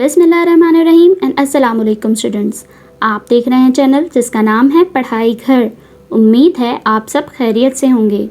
बिस्मिल्लाहिर्रहमानिर्रहीम एंड अस्सलाम वालेकुम स्टूडेंट्स। आप देख रहे हैं चैनल जिसका नाम है पढ़ाई घर। उम्मीद है आप सब खैरियत से होंगे।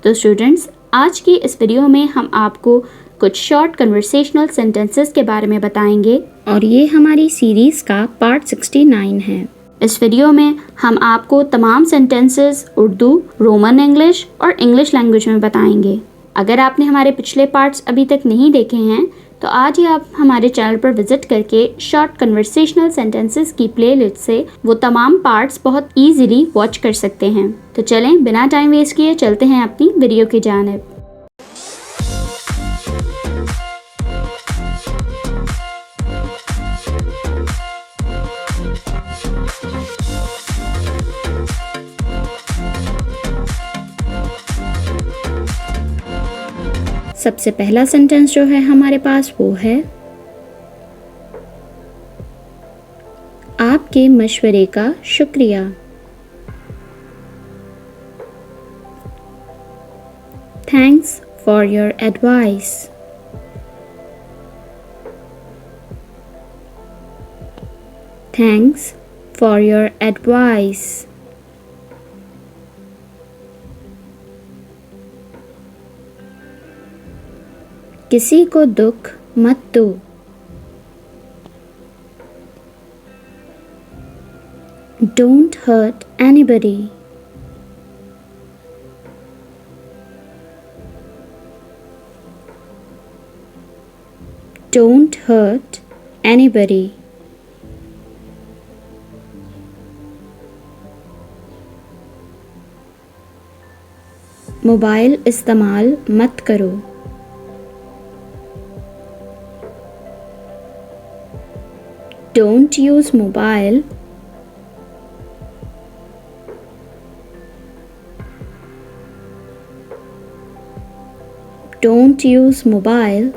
तो स्टूडेंट्स, आज की इस वीडियो में हम आपको कुछ शॉर्ट कन्वर्सेशनल सेंटेंसेस के बारे में बताएंगे और ये हमारी सीरीज़ का पार्ट 69 है। इस वीडियो में हम आपको तमाम सेंटेंसेस उर्दू, रोमन इंग्लिश और इंग्लिश लैंग्वेज में बताएंगे। अगर आपने हमारे पिछले पार्ट्स अभी तक नहीं देखे हैं तो आज ही आप हमारे चैनल पर विजिट करके शॉर्ट कन्वर्सेशनल सेंटेंसेस की प्लेलिस्ट से वो तमाम पार्ट्स बहुत इजीली वॉच कर सकते हैं। तो चलें बिना टाइम वेस्ट किए चलते हैं अपनी वीडियो की जानिब। सबसे पहला सेंटेंस जो है हमारे पास वो है, आपके मशवरे का शुक्रिया। Thanks for your advice. Thanks for your advice. किसी को दुख मत दो। Don't hurt anybody. Don't hurt anybody. Mobile इस्तेमाल मत करो। Don't use mobile. Don't use mobile.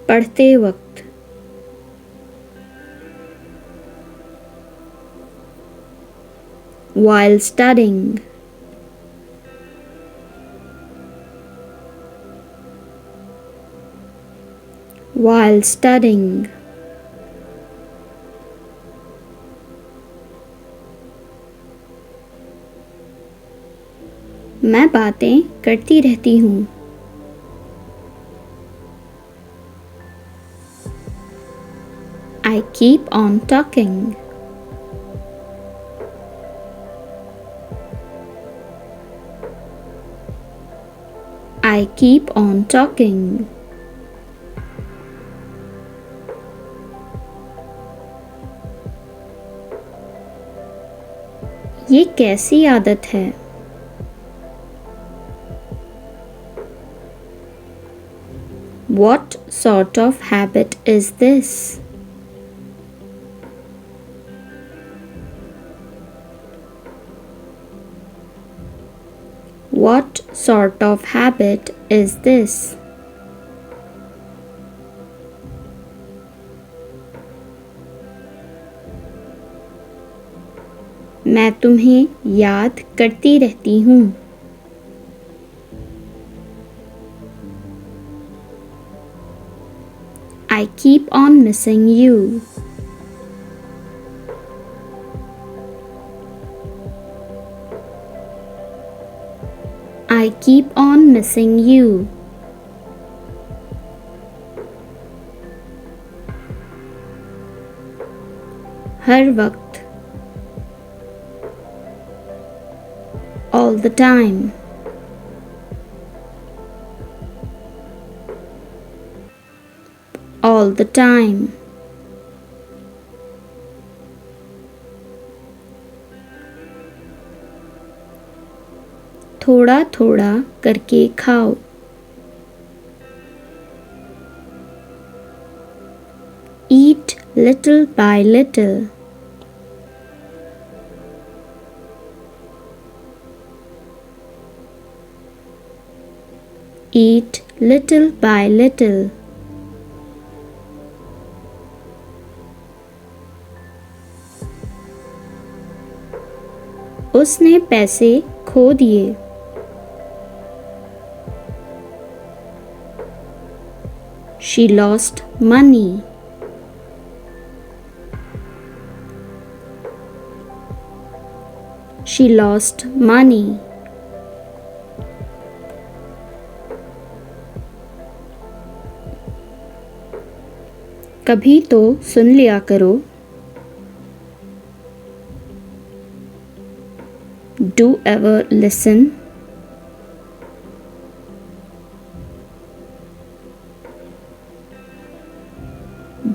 पढ़ते वक्त। While studying. While studying. मैं बातें करती रहती हूँ। I keep on talking. I keep on talking. ये कैसी आदत है? What sort of habit is this? What sort of habit is this? मैं तुम्हें याद करती रहती हूँ। I keep on missing you. I keep on missing you. हर वक्त। All the time. All the time. थोड़ा थोड़ा करके खाओ। Eat little by little. Eat little by little. उसने पैसे खो दिए। She lost money. She lost money. कभी तो सुन लिया करो। Do ever listen.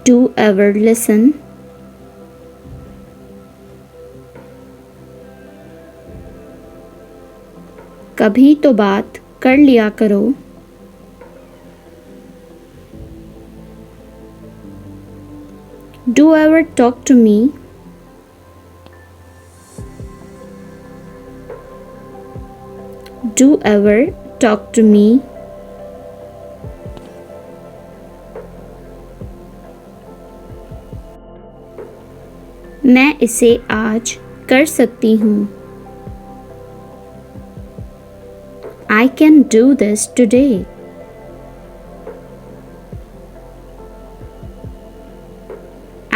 Do ever listen. कभी तो बात कर लिया करो। Do ever talk to me. Do ever talk to me. मैं इसे आज कर सकती हूँ। I can do this today.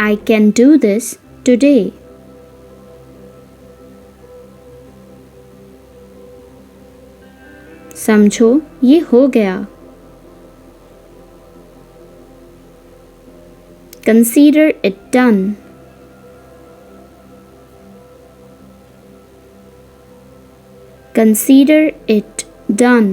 I can do this today. समझो ये हो गया। Consider it done. Consider it done.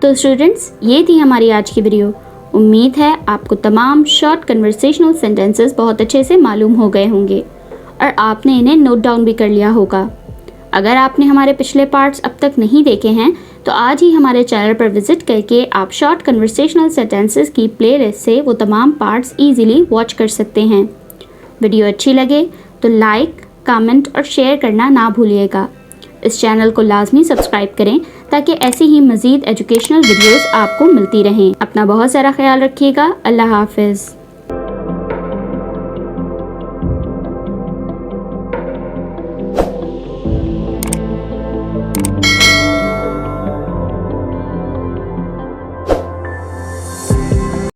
तो स्टूडेंट्स, ये थी हमारी आज की वीडियो। उम्मीद है आपको तमाम शॉर्ट कन्वर्सेशनल सेंटेंसेस बहुत अच्छे से मालूम हो गए होंगे और आपने इन्हें नोट डाउन भी कर लिया होगा। अगर आपने हमारे पिछले पार्ट्स अब तक नहीं देखे हैं तो आज ही हमारे चैनल पर विजिट करके आप शॉर्ट कन्वर्सेशनल सेंटेंसेस की प्लेलिस्ट से वो तमाम पार्ट्स इजीली वॉच कर सकते हैं। वीडियो अच्छी लगे तो लाइक, कमेंट और शेयर करना ना भूलिएगा। इस चैनल को लाजमी सब्सक्राइब करें ताकि ऐसी ही मज़ीद एजुकेशनल वीडियोस आपको मिलती रहें। अपना बहुत सारा ख्याल रखिएगा। अल्लाह हाफिज़।